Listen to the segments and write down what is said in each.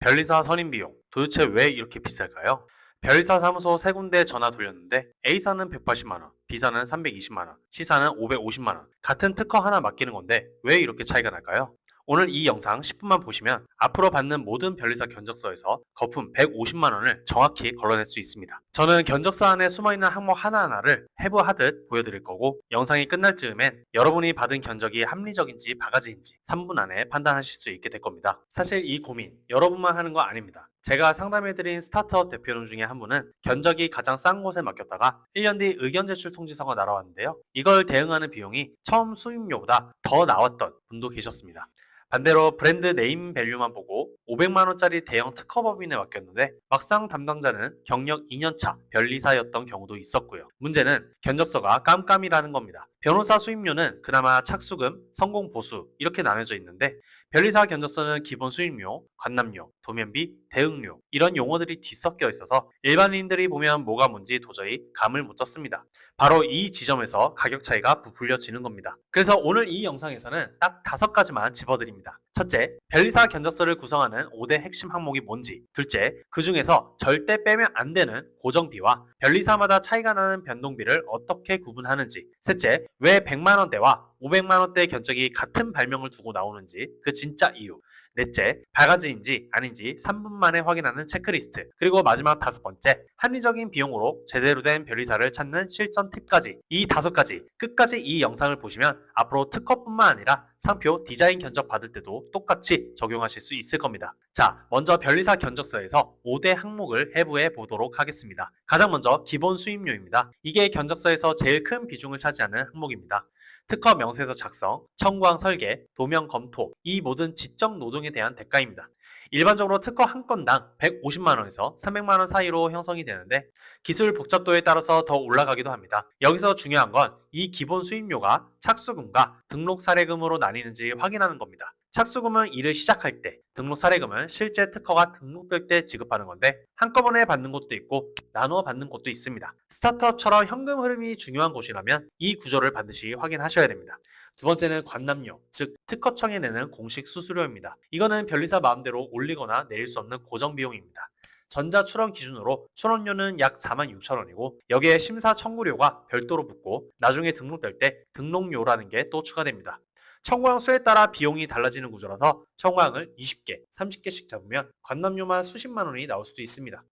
변리사 선임비용, 도대체 왜 이렇게 비쌀까요? 변리사 사무소 세 군데 전화 돌렸는데 A사는 180만 원, B사는 320만 원, C사는 550만 원. 같은 특허 하나 맡기는 건데 왜 이렇게 차이가 날까요? 오늘 이 영상 10분만 보시면 앞으로 받는 모든 변리사 견적서에서 거품 150만 원을 정확히 걸러낼 수 있습니다. 저는 견적서 안에 숨어있는 항목 하나하나를 해부하듯 보여드릴 거고, 영상이 끝날 즈음엔 여러분이 받은 견적이 합리적인지 바가지인지 3분 안에 판단하실 수 있게 될 겁니다. 사실 이 고민 여러분만 하는 거 아닙니다. 제가 상담해드린 스타트업 대표님 중에 한 분은 견적이 가장 싼 곳에 맡겼다가 1년 뒤 의견 제출 통지서가 날아왔는데요. 이걸 대응하는 비용이 처음 수임료보다 더 나왔던 분도 계셨습니다. 반대로 브랜드 네임 밸류만 보고 500만 원짜리 대형 특허법인에 맡겼는데 막상 담당자는 경력 2년차 변리사였던 경우도 있었고요. 문제는 견적서가 깜깜이라는 겁니다. 변호사 수임료는 그나마 착수금, 성공 보수 이렇게 나눠져 있는데, 변리사 견적서는 기본 수임료, 관람료, 도면비, 대응료 이런 용어들이 뒤섞여 있어서 일반인들이 보면 뭐가 뭔지 도저히 감을 못 잡습니다. 바로 이 지점에서 가격 차이가 부풀려지는 겁니다. 그래서 오늘 이 영상에서는 딱 5가지만 짚어드립니다. 첫째, 변리사 견적서를 구성하는 5대 핵심 항목이 뭔지. 둘째, 그 중에서 절대 빼면 안 되는 고정비와 변리사마다 차이가 나는 변동비를 어떻게 구분하는지. 셋째, 왜 100만 원대와 500만 원대 견적이 같은 발명을 두고 나오는지 그 진짜 이유. 넷째, 바가지인지 아닌지 3분 만에 확인하는 체크리스트. 그리고 마지막 5번째, 합리적인 비용으로 제대로 된 변리사를 찾는 실전 팁까지. 이 5가지 끝까지 이 영상을 보시면 앞으로 특허뿐만 아니라 상표, 디자인 견적 받을 때도 똑같이 적용하실 수 있을 겁니다. 자, 먼저 변리사 견적서에서 5대 항목을 해부해 보도록 하겠습니다. 가장 먼저 기본 수임료입니다. 이게 견적서에서 제일 큰 비중을 차지하는 항목입니다. 특허 명세서 작성, 청구항 설계, 도면 검토, 이 모든 지적 노동에 대한 대가입니다. 일반적으로 특허 한 건당 150만 원에서 300만 원 사이로 형성이 되는데, 기술 복잡도에 따라서 더 올라가기도 합니다. 여기서 중요한 건 이 기본 수임료가 착수금과 등록 사례금으로 나뉘는지 확인하는 겁니다. 착수금은 일을 시작할 때, 등록 사례금은 실제 특허가 등록될 때 지급하는 건데, 한꺼번에 받는 곳도 있고 나누어 받는 곳도 있습니다. 스타트업처럼 현금 흐름이 중요한 곳이라면 이 구조를 반드시 확인하셔야 됩니다. 두 번째는 관람료, 즉 특허청이 내는 공식 수수료입니다. 이거는 변리사 마음대로 올리거나 내릴 수 없는 고정 비용입니다. 전자 출원 기준으로 출원료는 약 46,000원이고, 여기에 심사 청구료가 별도로 붙고 나중에 등록될 때 등록료라는 게 또 추가됩니다. 청구항 수에 따라 비용이 달라지는 구조라서 청구항을 20개, 30개씩 잡으면 관람료만 수십만 원이 나올 수도 있습니다.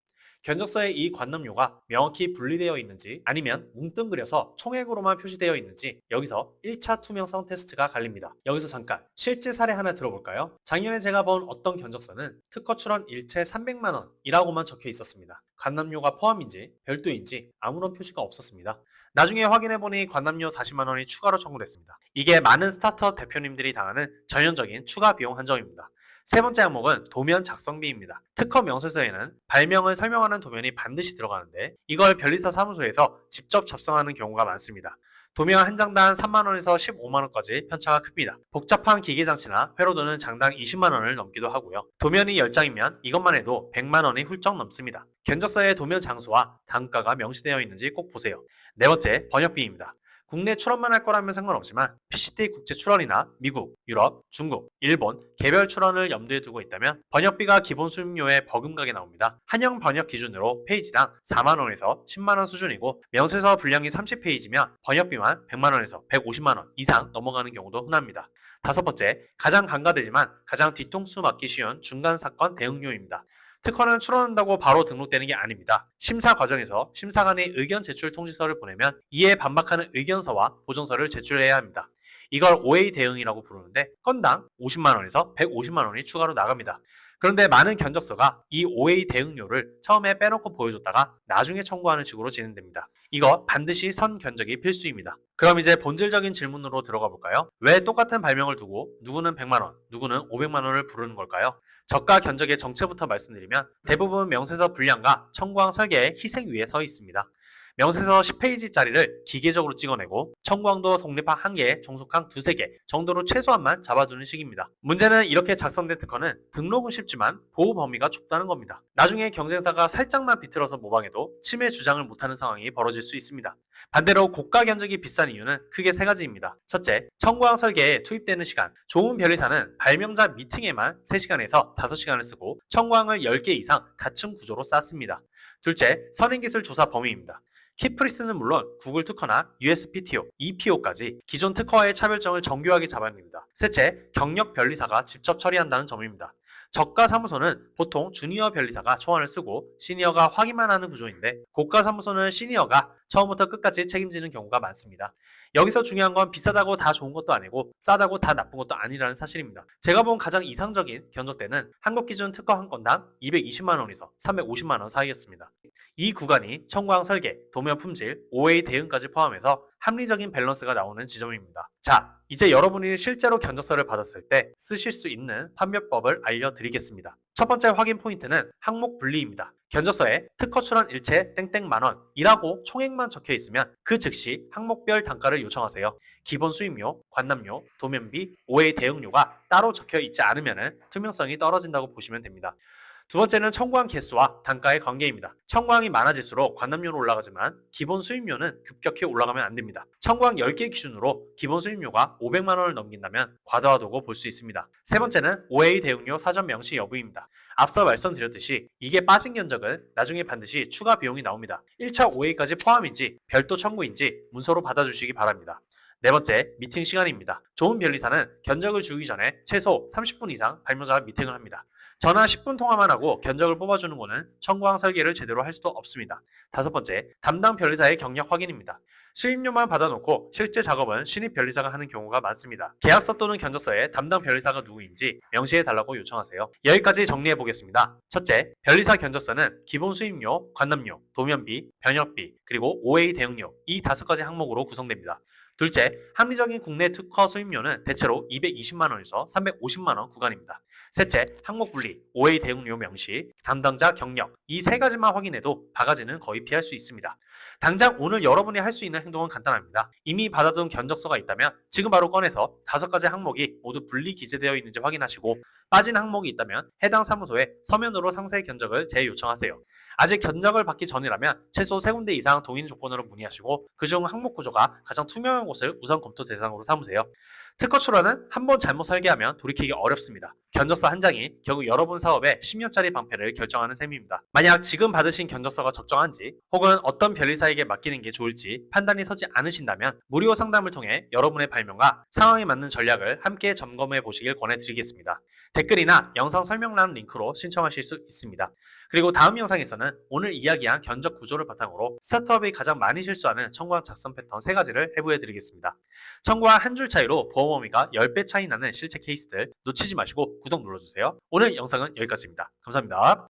견적서에 이 관람료가 명확히 분리되어 있는지 아니면 뭉뚱그려서 총액으로만 표시되어 있는지, 여기서 1차 투명성 테스트가 갈립니다. 여기서 잠깐 실제 사례 하나 들어볼까요? 작년에 제가 본 어떤 견적서는 특허 출원 일체 300만 원이라고만 적혀 있었습니다. 관람료가 포함인지 별도인지 아무런 표시가 없었습니다. 나중에 확인해보니 관람료 40만 원이 추가로 청구됐습니다. 이게 많은 스타트업 대표님들이 당하는 전형적인 추가 비용 한정입니다. 세 번째 항목은 도면 작성비입니다. 특허 명세서에는 발명을 설명하는 도면이 반드시 들어가는데, 이걸 변리사 사무소에서 직접 작성하는 경우가 많습니다. 도면 한 장당 3만 원에서 15만 원까지 편차가 큽니다. 복잡한 기계 장치나 회로도는 장당 20만 원을 넘기도 하고요. 도면이 10장이면 이것만 해도 100만 원이 훌쩍 넘습니다. 견적서에 도면 장수와 단가가 명시되어 있는지 꼭 보세요. 네 번째, 번역비입니다. 국내 출원만 할 거라면 상관없지만 PCT 국제 출원이나 미국, 유럽, 중국, 일본 개별 출원을 염두에 두고 있다면 번역비가 기본 수임료에 버금가게 나옵니다. 한영 번역 기준으로 페이지당 4만 원에서 10만 원 수준이고, 명세서 분량이 30페이지면 번역비만 100만 원에서 150만 원 이상 넘어가는 경우도 흔합니다. 다섯 번째, 가장 간과되지만 가장 뒤통수 맞기 쉬운 중간 사건 대응료입니다. 특허는 출원한다고 바로 등록되는 게 아닙니다. 심사 과정에서 심사관이 의견 제출 통지서를 보내면 이에 반박하는 의견서와 보정서를 제출해야 합니다. 이걸 OA 대응이라고 부르는데, 건당 50만 원에서 150만 원이 추가로 나갑니다. 그런데 많은 견적서가 이 OA 대응료를 처음에 빼놓고 보여줬다가 나중에 청구하는 식으로 진행됩니다. 이거 반드시 선 견적이 필수입니다. 그럼 이제 본질적인 질문으로 들어가 볼까요? 왜 똑같은 발명을 두고 누구는 100만 원, 누구는 500만 원을 부르는 걸까요? 저가 견적의 정체부터 말씀드리면 대부분 명세서 분량과 청구항 설계의 희생 위에 서 있습니다. 명세서 10페이지짜리를 기계적으로 찍어내고 청구항도 독립항 1개, 종속항 2~3개 정도로 최소한만 잡아주는 식입니다. 문제는 이렇게 작성된 특허는 등록은 쉽지만 보호 범위가 좁다는 겁니다. 나중에 경쟁사가 살짝만 비틀어서 모방해도 침해 주장을 못하는 상황이 벌어질 수 있습니다. 반대로 고가 견적이 비싼 이유는 크게 세 가지입니다. 첫째, 청구항 설계에 투입되는 시간. 좋은 변리사는 발명자 미팅에만 3시간에서 5시간을 쓰고 청구항을 10개 이상 갖춘 구조로 쌓습니다. 둘째, 선행기술 조사 범위입니다. 키프리스는 물론 구글 특허나 USPTO, EPO까지 기존 특허와의 차별점을 정교하게 잡아냅니다. 셋째, 경력 변리사가 직접 처리한다는 점입니다. 저가 사무소는 보통 주니어 변리사가 초안을 쓰고 시니어가 확인만 하는 구조인데 고가 사무소는 시니어가 처음부터 끝까지 책임지는 경우가 많습니다. 여기서 중요한 건 비싸다고 다 좋은 것도 아니고 싸다고 다 나쁜 것도 아니라는 사실입니다. 제가 본 가장 이상적인 견적대는 한국 기준 특허 한 건당 220만 원에서 350만 원 사이였습니다. 이 구간이 청구항 설계, 도면 품질, OA 대응까지 포함해서 합리적인 밸런스가 나오는 지점입니다. 자, 이제 여러분이 실제로 견적서를 받았을 때 쓰실 수 있는 판별법을 알려드리겠습니다. 첫 번째 확인 포인트는 항목 분리입니다. 견적서에 특허 출원 일체 땡땡 만원 이라고 총액만 적혀 있으면 그 즉시 항목별 단가를 요청하세요. 기본 수임료, 관람료, 도면비, OA 대응료가 따로 적혀 있지 않으면 투명성이 떨어진다고 보시면 됩니다. 두 번째는 청구항 개수와 단가의 관계입니다. 청구항이 많아질수록 관람료는 올라가지만 기본 수임료는 급격히 올라가면 안 됩니다. 청구항 10개 기준으로 기본 수임료가 500만 원을 넘긴다면 과다하다고 볼 수 있습니다. 세 번째는 OA 대응료 사전 명시 여부입니다. 앞서 말씀드렸듯이 이게 빠진 견적은 나중에 반드시 추가 비용이 나옵니다. 1차 OA까지 포함인지 별도 청구인지 문서로 받아주시기 바랍니다. 네 번째, 미팅 시간입니다. 좋은 변리사는 견적을 주기 전에 최소 30분 이상 발명자와 미팅을 합니다. 전화 10분 통화만 하고 견적을 뽑아주는 거는 청구항 설계를 제대로 할 수도 없습니다. 다섯 번째, 담당 변리사의 경력 확인입니다. 수임료만 받아놓고 실제 작업은 신입 변리사가 하는 경우가 많습니다. 계약서 또는 견적서에 담당 변리사가 누구인지 명시해달라고 요청하세요. 여기까지 정리해보겠습니다. 첫째, 변리사 견적서는 기본 수임료, 관람료, 도면비, 변협비, 그리고 OA 대응료 이 5가지 항목으로 구성됩니다. 둘째, 합리적인 국내 특허 수임료는 대체로 220만 원에서 350만 원 구간입니다. 셋째, 항목 분리, OA 대응료 명시, 담당자 경력 이 3가지만 확인해도 바가지는 거의 피할 수 있습니다. 당장 오늘 여러분이 할 수 있는 행동은 간단합니다. 이미 받아둔 견적서가 있다면 지금 바로 꺼내서 5가지 항목이 모두 분리 기재되어 있는지 확인하시고 빠진 항목이 있다면 해당 사무소에 서면으로 상세 견적을 재요청하세요. 아직 견적을 받기 전이라면 최소 3군데 이상 동일 조건으로 문의하시고 그중 항목 구조가 가장 투명한 곳을 우선 검토 대상으로 삼으세요. 특허 출원은 한번 잘못 설계하면 돌이키기 어렵습니다. 견적서 한 장이 결국 여러분 사업의 10년짜리 방패를 결정하는 셈입니다. 만약 지금 받으신 견적서가 적정한지 혹은 어떤 변리사에게 맡기는 게 좋을지 판단이 서지 않으신다면 무료 상담을 통해 여러분의 발명과 상황에 맞는 전략을 함께 점검해 보시길 권해드리겠습니다. 댓글이나 영상 설명란 링크로 신청하실 수 있습니다. 그리고 다음 영상에서는 오늘 이야기한 견적 구조를 바탕으로 스타트업이 가장 많이 실수하는 청구항 작성 패턴 3가지를 해부해 드리겠습니다. 청구항 한 줄 차이로 보험 범위가 10배 차이 나는 실제 케이스들 놓치지 마시고 구독 눌러주세요. 오늘 영상은 여기까지입니다. 감사합니다.